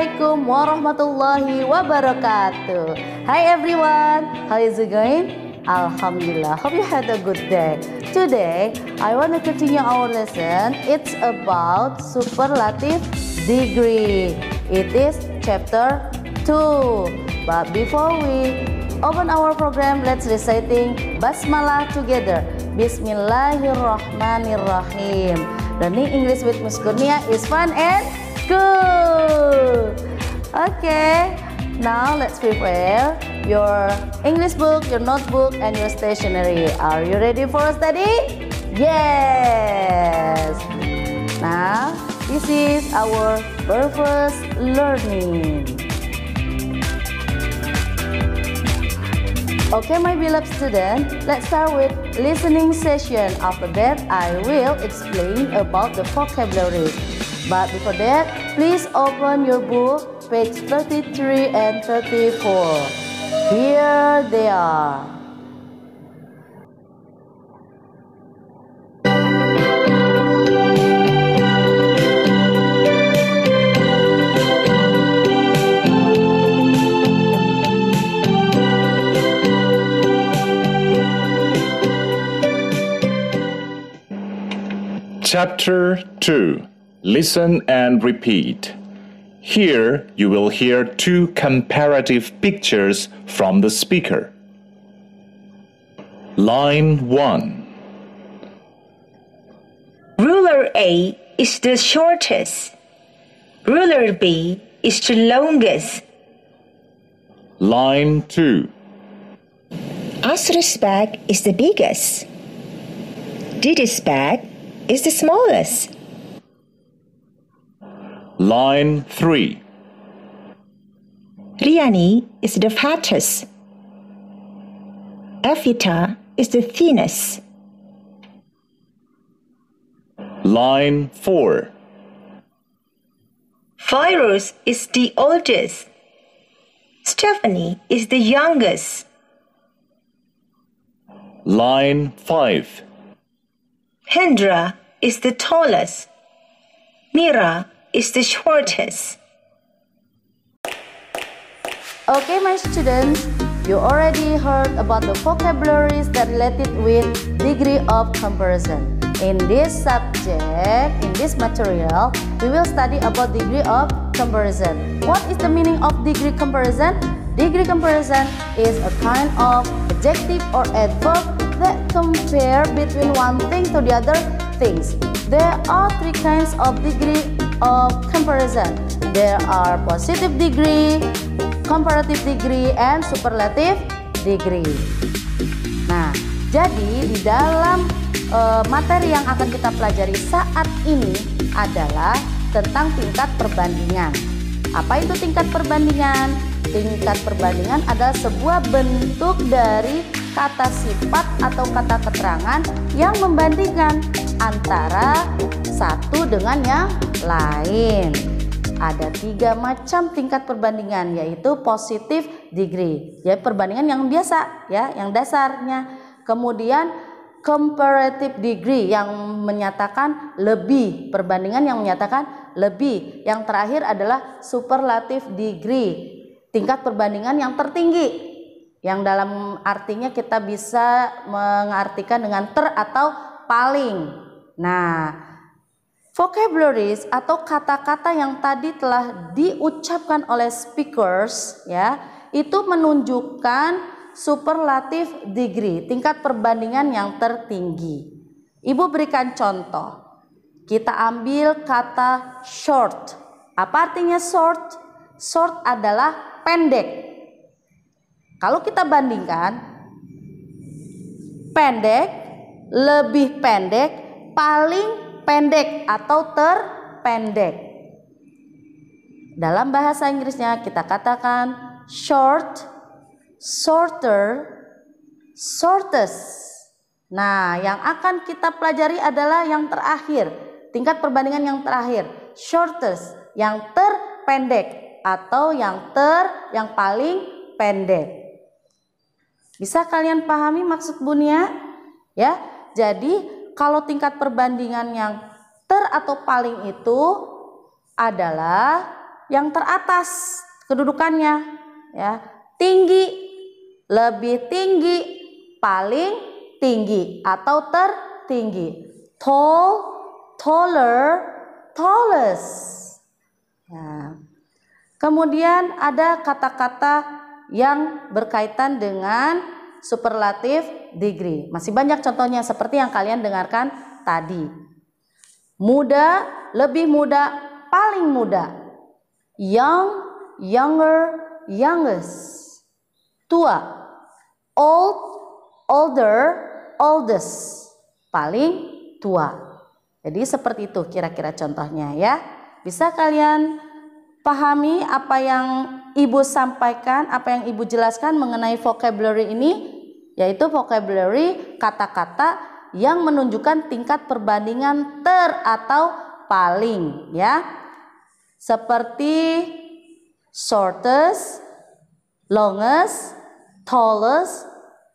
Assalamualaikum warahmatullahi wabarakatuh. Hi everyone, how is it going? Alhamdulillah, hope you had a good day. Today, I want to continue our lesson. It's about superlative degree. It is chapter 2. But before we open our program, let's reciting Basmalah together. Bismillahirrahmanirrahim. Learning English with Miss Kurnia is fun and cool. Okay, now let's prepare your English book, your notebook, and your stationery. Are you ready for study? Yes. Now, this is our first learning. Okay, my beloved student, let's start with listening session. After that, I will explain about the vocabulary. But before that, please open your book, page 33 and 34. Here they are. Chapter 2. Listen and repeat. Here you will hear two comparative pictures from the speaker. Line 1. Ruler A is the shortest. Ruler B is the longest. Line 2. Asri's bag is the biggest. Didi's bag is the smallest. Line 3. Riani is the fattest. Evita is the thinnest. Line 4. Virus is the oldest. Stephanie is the youngest. Line 5. Hendra is the tallest. Mira is the shortest. Okay, my students, you already heard about the vocabularies that related with degree of comparison. In this subject, in this material, we will study about degree of comparison. What is the meaning of degree comparison? Degree comparison is a kind of adjective or adverb that compare between one thing to the other things. There are three kinds of degree of comparison. There are positive degree, comparative degree, and superlative degree. Nah, jadi di dalam materi yang akan kita pelajari saat ini adalah tentang tingkat perbandingan. Apa itu tingkat perbandingan? Tingkat perbandingan adalah sebuah bentuk dari kata sifat atau kata keterangan yang membandingkan antara satu dengan yang lain. Ada 3 macam tingkat perbandingan, yaitu positive degree, ya perbandingan yang biasa, ya yang dasarnya. Kemudian comparative degree yang menyatakan lebih, perbandingan yang menyatakan lebih. Yang terakhir adalah superlative degree, tingkat perbandingan yang tertinggi, yang dalam artinya kita bisa mengartikan dengan ter atau paling. Nah, vocabularies atau kata-kata yang tadi telah diucapkan oleh speakers, ya, itu menunjukkan superlative degree, tingkat perbandingan yang tertinggi. Ibu berikan contoh. Kita ambil kata short. Apa artinya short? Short adalah pendek. Kalau kita bandingkan pendek, lebih pendek, paling pendek atau terpendek. Dalam bahasa Inggrisnya kita katakan short, shorter, shortest. Nah, yang akan kita pelajari adalah yang terakhir, tingkat perbandingan yang terakhir, shortest, yang terpendek atau yang paling pendek. Bisa kalian pahami maksud Bunia? Ya, jadi kalau tingkat perbandingan yang ter atau paling itu adalah yang teratas kedudukannya, ya. Tinggi, lebih tinggi, paling tinggi atau tertinggi. Tall, taller, tallest. Ya. Kemudian ada kata-kata yang berkaitan dengan superlatif degree. Masih banyak contohnya seperti yang kalian dengarkan tadi. Muda, lebih muda, paling muda. Young, younger, youngest. Tua. Old, older, oldest. Paling tua. Jadi seperti itu kira-kira contohnya ya. Bisa kalian pahami apa yang Ibu sampaikan, apa yang Ibu jelaskan mengenai vocabulary ini? Yaitu vocabulary kata-kata yang menunjukkan tingkat perbandingan atau paling ya. Seperti shortest, longest, tallest,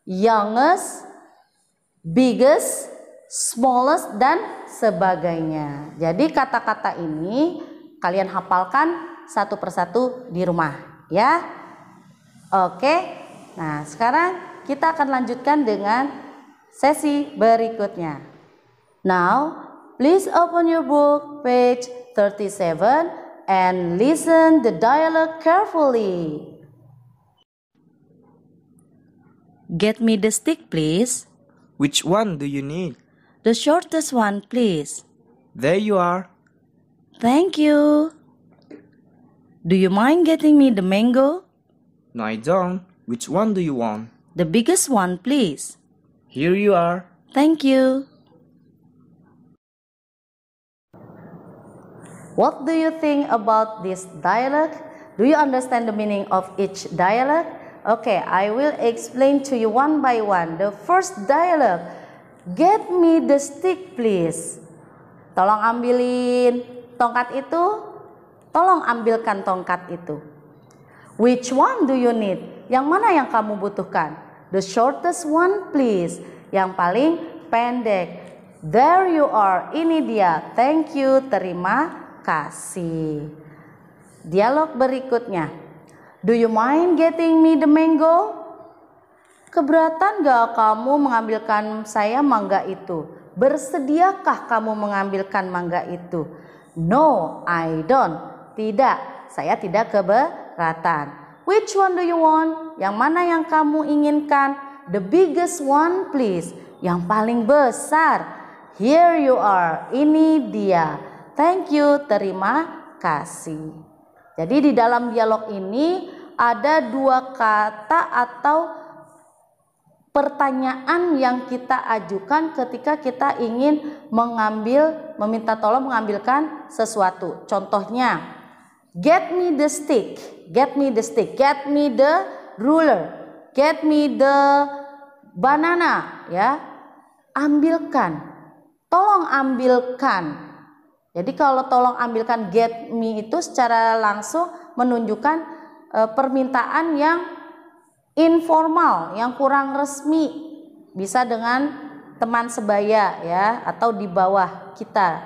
youngest, biggest, smallest, dan sebagainya. Jadi kata-kata ini kalian hafalkan satu persatu di rumah ya. Oke. Nah, sekarang kita akan lanjutkan dengan sesi berikutnya. Now, please open your book page 37 and listen the dialogue carefully. Get me the stick, please. Which one do you need? The shortest one, please. There you are. Thank you. Do you mind getting me the mango? No, I don't. Which one do you want? The biggest one, please. Here you are. Thank you. What do you think about this dialogue? Do you understand the meaning of each dialogue? Okay, I will explain to you one by one. The first dialogue. Get me the stick, please. Tolong ambilin tongkat itu. Tolong ambilkan tongkat itu. Which one do you need? Yang mana yang kamu butuhkan? The shortest one, please. Yang paling pendek. There you are. Ini dia. Thank you. Terima kasih. Dialog berikutnya. Do you mind getting me the mango? Keberatan gak kamu mengambilkan saya mangga itu? Bersediakah kamu mengambilkan mangga itu? No, I don't. Tidak, saya tidak keberatan. Which one do you want? Yang mana yang kamu inginkan? The biggest one, please. Yang paling besar. Here you are. Ini dia. Thank you, terima kasih. Jadi di dalam dialog ini ada dua kata atau pertanyaan yang kita ajukan ketika kita ingin meminta tolong mengambilkan sesuatu. Contohnya, get me the stick, get me the stick, get me the ruler, get me the banana, ya. Ambilkan, tolong ambilkan. Jadi kalau tolong ambilkan get me itu secara langsung menunjukkan permintaan yang informal, yang kurang resmi. Bisa dengan teman sebaya ya, atau di bawah kita.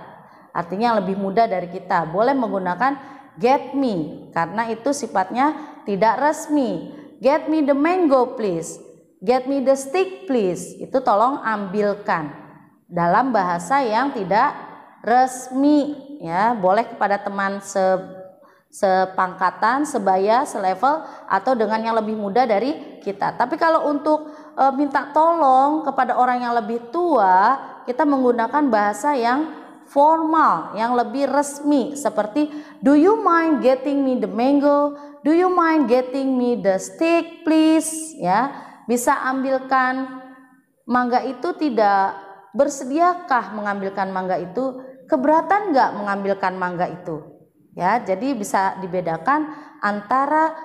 Artinya yang lebih muda dari kita. Boleh menggunakan get me karena itu sifatnya tidak resmi. Get me the mango please. Get me the stick please. Itu tolong ambilkan. Dalam bahasa yang tidak resmi ya, boleh kepada teman sepangkatan, sebaya, selevel, atau dengan yang lebih muda dari kita. Tapi kalau untuk minta tolong kepada orang yang lebih tua, kita menggunakan bahasa yang formal, yang lebih resmi, seperti do you mind getting me the mango? Do you mind getting me the stick please? Ya, bisa ambilkan mangga itu tidak? Bersediakah mengambilkan mangga itu? Keberatan nggak mengambilkan mangga itu? Ya, jadi bisa dibedakan antara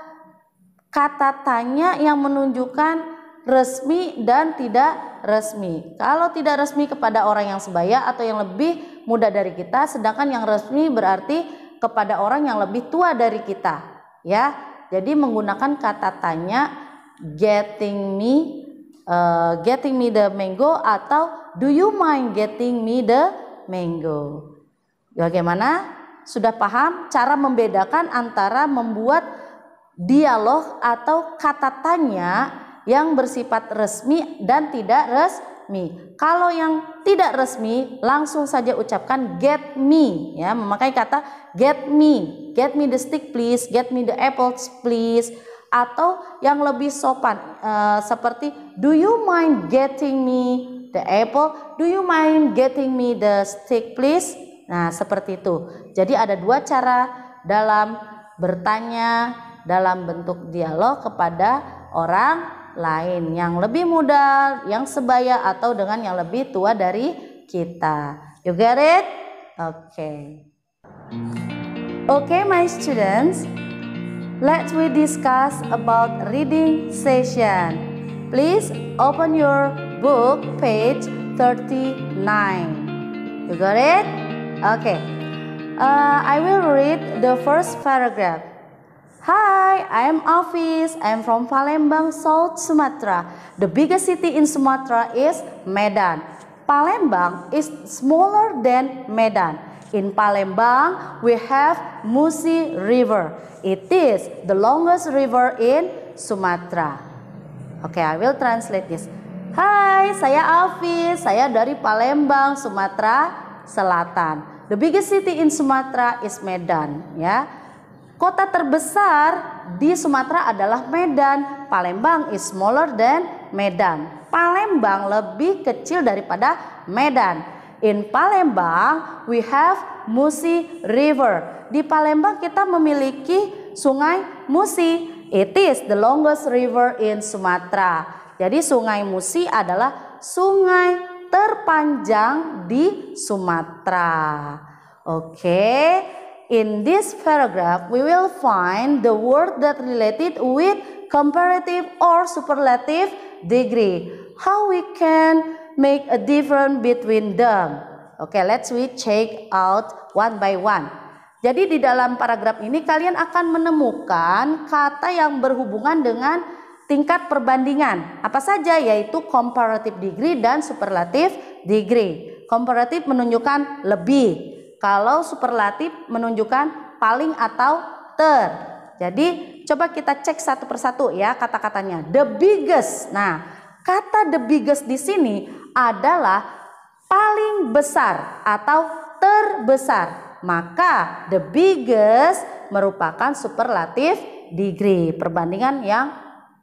kata tanya yang menunjukkan resmi dan tidak resmi. Kalau tidak resmi kepada orang yang sebaya atau yang lebih muda dari kita, sedangkan yang resmi berarti kepada orang yang lebih tua dari kita. Ya, jadi menggunakan kata tanya getting me the mango atau do you mind getting me the mango. Bagaimana? sudah paham cara membedakan antara membuat dialog atau kata tanya yang bersifat resmi dan tidak resmi. Kalau yang tidak resmi langsung saja ucapkan get me, ya, memakai kata get me the stick please, get me the apples please. Atau yang lebih sopan seperti do you mind getting me the apple, do you mind getting me the stick please. Nah, seperti itu. Jadi ada dua cara dalam bertanya dalam bentuk dialog kepada orang lain yang lebih muda, yang sebaya atau dengan yang lebih tua dari kita. You get it? Okay. Okay, my students. Let's we discuss about reading session. Please open your book page 39. You got it? Okay. I will read the first paragraph. Hi, I am Afis. I am from Palembang, South Sumatra. The biggest city in Sumatra is Medan. Palembang is smaller than Medan. In Palembang, we have Musi River. It is the longest river in Sumatra. Okay, I will translate this. Hai, saya Afis. Saya dari Palembang, Sumatera Selatan. The biggest city in Sumatra is Medan. Ya, kota terbesar di Sumatera adalah Medan. Palembang is smaller than Medan. Palembang lebih kecil daripada Medan. In Palembang, we have Musi River. Di Palembang kita memiliki sungai Musi. It is the longest river in Sumatra. Jadi sungai Musi adalah sungai terpanjang di Sumatera. Okay. In this paragraph, we will find the word that related with comparative or superlative degree. How we can make a difference between them. Okay, let's we check out one by one. Jadi di dalam paragraf ini kalian akan menemukan kata yang berhubungan dengan tingkat perbandingan. Apa saja? Yaitu comparative degree dan superlative degree. Comparative menunjukkan lebih. Kalau superlatif menunjukkan paling atau ter. Jadi coba kita cek satu persatu ya kata-katanya. The biggest. Nah, kata the biggest di sini adalah paling besar atau terbesar. Maka the biggest merupakan superlatif degree, perbandingan yang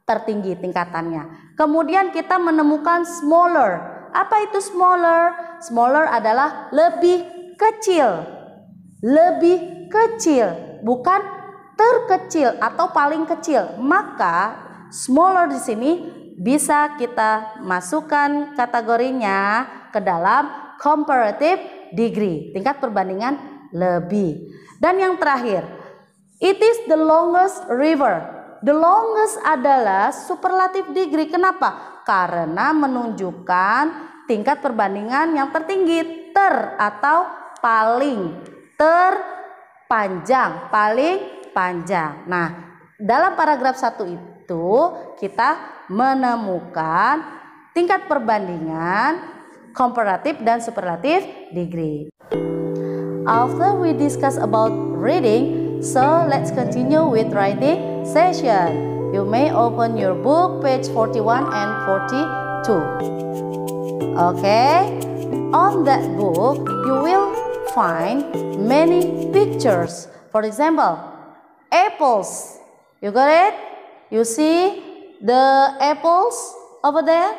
tertinggi tingkatannya. Kemudian kita menemukan smaller. Apa itu smaller? Smaller adalah lebih kecil. Lebih kecil, bukan terkecil atau paling kecil. Maka smaller di sini bisa kita masukkan kategorinya ke dalam comparative degree, tingkat perbandingan lebih. Dan yang terakhir, it is the longest river. The longest adalah superlative degree. Kenapa? Karena menunjukkan tingkat perbandingan yang tertinggi, ter atau paling, terpanjang, paling panjang. Nah, dalam paragraf 1 itu kita menemukan tingkat perbandingan komparatif dan superlatif degree. After we discuss about reading, so let's continue with writing session. You may open your book page 41 and 42. Okay, on that book you will find many pictures. For example, apples. You got it? You see the apples over there?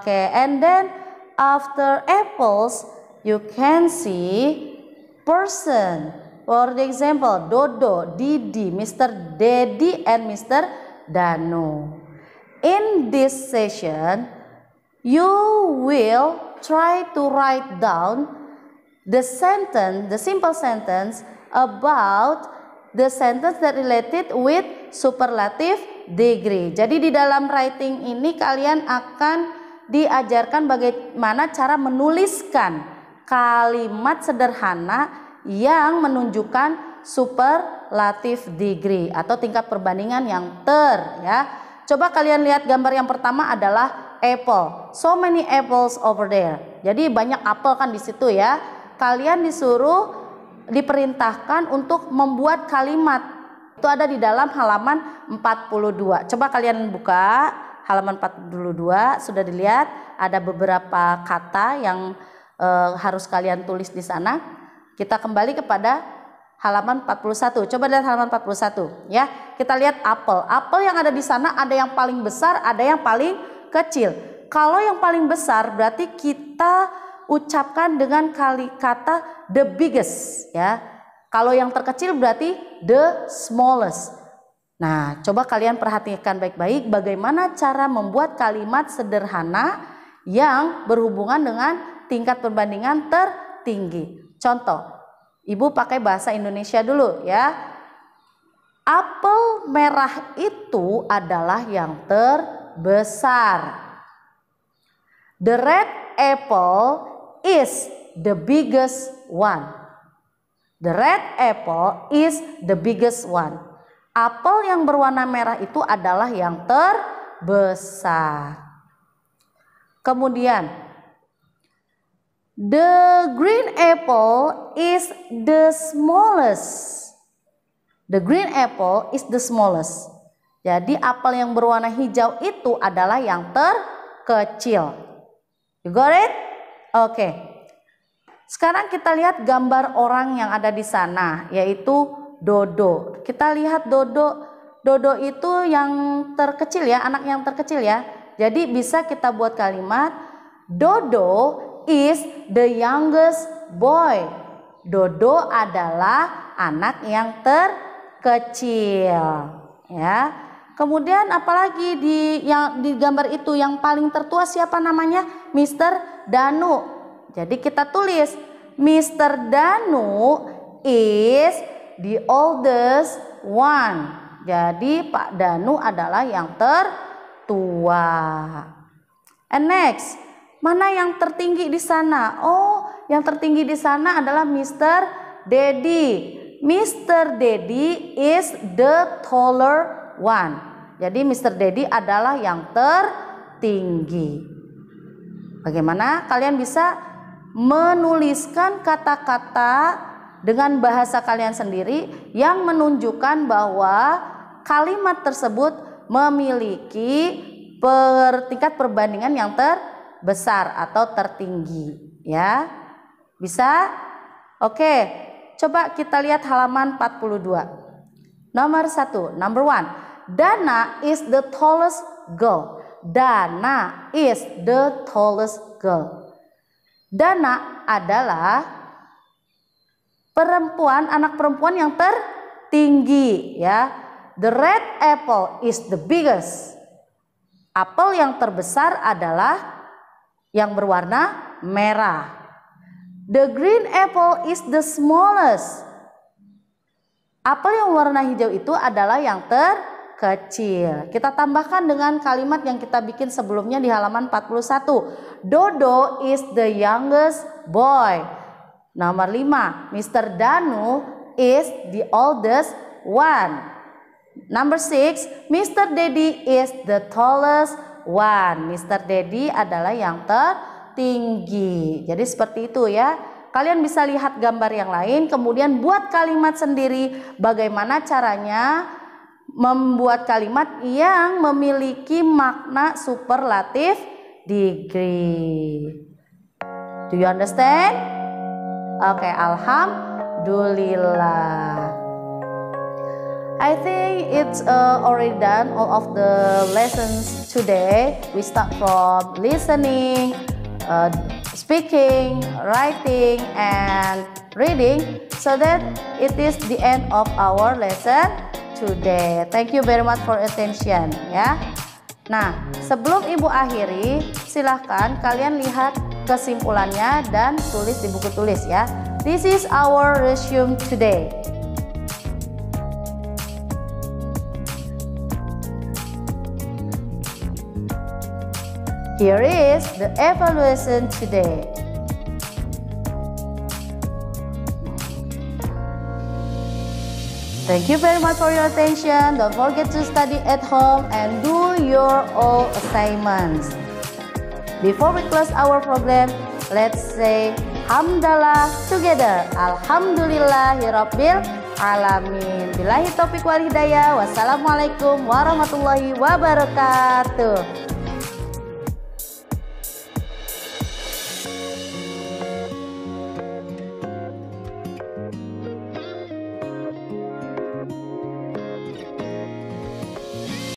Okay, and then after apples you can see person. For the example, Dodo, Didi, Mr. Dedi, and Mr. Danu. In this session, you will try to write down the sentence, the simple sentence about the sentence that related with superlative degree. Jadi di dalam writing ini kalian akan diajarkan bagaimana cara menuliskan kalimat sederhana yang menunjukkan superlative degree atau tingkat perbandingan yang ter, ya. Coba kalian lihat gambar yang pertama adalah apple. So many apples over there. Jadi banyak apel kan di situ ya. Kalian disuruh diperintahkan untuk membuat kalimat. Itu ada di dalam halaman 42. Coba kalian buka halaman 42, sudah dilihat ada beberapa kata yang harus kalian tulis di sana. Kita kembali kepada halaman 41. Coba lihat halaman 41 ya. Kita lihat apel. Apel yang ada di sana ada yang paling besar, ada yang paling kecil. Kalau yang paling besar berarti kita ucapkan dengan kata the biggest ya. Kalau yang terkecil berarti the smallest. Nah, coba kalian perhatikan baik-baik bagaimana cara membuat kalimat sederhana yang berhubungan dengan tingkat perbandingan tertinggi. Contoh, Ibu pakai bahasa Indonesia dulu ya. Apel merah itu adalah yang terbesar. The red apple is the biggest one. The red apple is the biggest one. Apel yang berwarna merah itu adalah yang terbesar. Kemudian, the green apple is the smallest. The green apple is the smallest. Jadi apel yang berwarna hijau itu adalah yang terkecil. You got it? Oke. Sekarang kita lihat gambar orang yang ada di sana, yaitu Dodo. Kita lihat Dodo. Dodo itu yang terkecil ya, anak yang terkecil ya. Jadi bisa kita buat kalimat Dodo is the youngest boy. Dodo adalah anak yang terkecil ya. Kemudian apalagi di gambar itu yang paling tertua siapa namanya? Mr. Danu. Jadi kita tulis Mr. Danu is the oldest one. Jadi Pak Danu adalah yang tertua. And next, mana yang tertinggi di sana? Oh, yang tertinggi di sana adalah Mr. Dedi. Mr. Dedi is the taller one. Jadi Mr. Dedi adalah yang tertinggi. Bagaimana kalian bisa menuliskan kata-kata dengan bahasa kalian sendiri yang menunjukkan bahwa kalimat tersebut memiliki tingkat perbandingan yang terbesar atau tertinggi ya. Bisa? Oke, coba kita lihat halaman 42. Nomor 1, number 1. Dana is the tallest girl. Dana is the tallest girl. Dana adalah anak perempuan yang tertinggi ya. The red apple is the biggest. Apel yang terbesar adalah yang berwarna merah. The green apple is the smallest. Apel yang warna hijau itu adalah yang terkecil. Kita tambahkan dengan kalimat yang kita bikin sebelumnya di halaman 41. Dodo is the youngest boy. Nomor 5, Mr. Danu is the oldest one. Number 6, Mr. Dedi is the tallest one. Mr. Dedi adalah yang tertinggi. Jadi seperti itu ya. Kalian bisa lihat gambar yang lain, kemudian buat kalimat sendiri. Bagaimana caranya membuat kalimat yang memiliki makna superlatif degree. Do you understand? Oke, alhamdulillah. I think it's already done all of the lessons today. We start from listening, speaking, writing, and reading, so that it is the end of our lesson today. Thank you very much for attention ya. Nah, sebelum Ibu akhiri, silahkan kalian lihat kesimpulannya dan tulis di buku tulis ya. This is our resume today. Here is the evaluation today. Thank you very much for your attention. Don't forget to study at home and do your own assignments. Before we close our program, Let's say hamdalah together. Alhamdulillahirabbil alamin. Billahi taufiq wal hidayah. Wassalamualaikum warahmatullahi wabarakatuh.